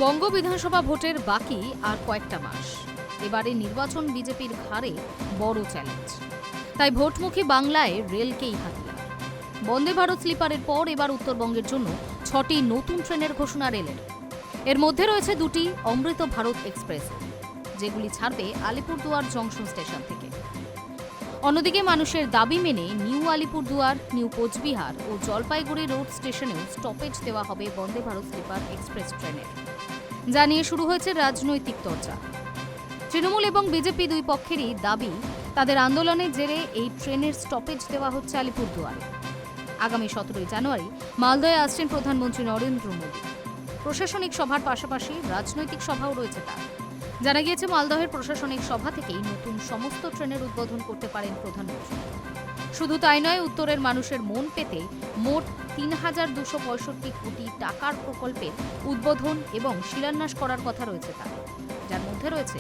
বঙ্গ বিধানসভা ভোটের বাকি আর কয়েকটা মাস। এবারে নির্বাচন বিজেপির ঘাড়ে বড় চ্যালেঞ্জ। তাই ভোটমুখী বাংলায় রেলকেই হাতিয়ার। বন্দে ভারত স্লিপারের পর এবার উত্তরবঙ্গের জন্য 6টি নতুন ট্রেনের ঘোষণা রেলের। এর মধ্যে রয়েছে 2টি অমৃত ভারত এক্সপ্রেস, যেগুলি ছাড়বে আলিপুরদুয়ার জংশন স্টেশন থেকে। অন্যদিকে মানুষের দাবি মেনে নিউ আলিপুরদুয়ার, নিউ কোচবিহার ও জলপাইগুড়ি রোড স্টেশনেও স্টপেজ দেওয়া হবে বন্দে ভারত স্লিপার এক্সপ্রেস ট্রেনের, যা নিয়ে শুরু হয়েছে রাজনৈতিক চর্চা। তৃণমূল এবং বিজেপি দুই পক্ষেরই দাবি, তাদের আন্দোলনের জেরে এই ট্রেনের স্টপেজ দেওয়া হচ্ছে আলিপুরদুয়ারে। আগামী 17 জানুয়ারি মালদহে আসছেন প্রধানমন্ত্রী নরেন্দ্র মোদী। প্রশাসনিক সভার পাশাপাশি রাজনৈতিক সভাও রয়েছে তার। জানা গিয়েছে, মালদহের প্রশাসনিক সভা থেকেই নতুন সমস্ত ট্রেনের উদ্বোধন করতে পারেন প্রধানমন্ত্রী। শুধু তাই নয়, উত্তরের মানুষের মন পেতে মোট ৩,২৬৫ কোটি টাকার প্রকল্পের উদ্বোধন এবং শিলান্যাস করার কথা রয়েছে তার, যার মধ্যে রয়েছে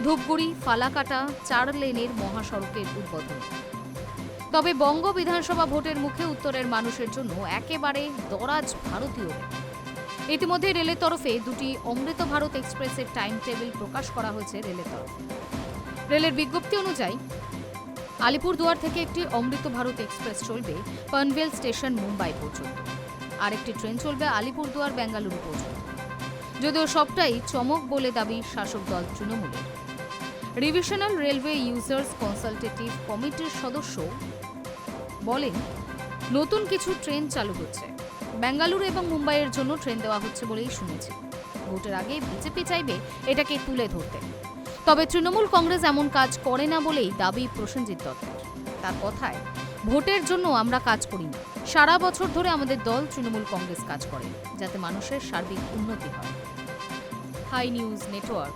ধূপগুড়ি ফালাকাটা 4 লেনের মহাসড়কের উদ্বোধন। তবে বঙ্গ বিধানসভা ভোটের মুখে উত্তরের মানুষের জন্য একেবারে দরাজ ভারতীয় রেল। ইতিমধ্যে রেলের তরফে 2টি অমৃত ভারত এক্সপ্রেসের টাইম টেবিল প্রকাশ করা হয়েছে রেলের তরফে। রেলের বিজ্ঞপ্তি অনুযায়ী আলিপুরদুয়ার থেকে একটি অমৃত ভারত এক্সপ্রেস চলবে পনভেল স্টেশন মুম্বাই পর্যন্ত, আরেকটি ট্রেন চলবে আলিপুরদুয়ার বেঙ্গালুরু পর্যন্ত। যদিও সবটাই চমক বলে দাবি শাসক দল তৃণমূলের। রিভিশনাল রেলওয়ে ইউজার্স কনসালটেটিভ কমিটির সদস্য বলেন, নতুন কিছু ট্রেন চালু হচ্ছে। বেঙ্গালুরু এবং মুম্বাইয়ের জন্য ট্রেন দেওয়া হচ্ছে বলেই শুনেছি। ভোটের আগে বিজেপি চাইবে এটাকে তুলে ধরতে। তবে তৃণমূল কংগ্রেস এমন কাজ করে না বলেই দাবি প্রসেনজিৎ দত্তের। তার কথায়, ভোটের জন্য আমরা কাজ করি না। সারা বছর ধরে আমাদের দল তৃণমূল কংগ্রেস কাজ করে যাতে মানুষের সার্বিক উন্নতি হয়। High News network.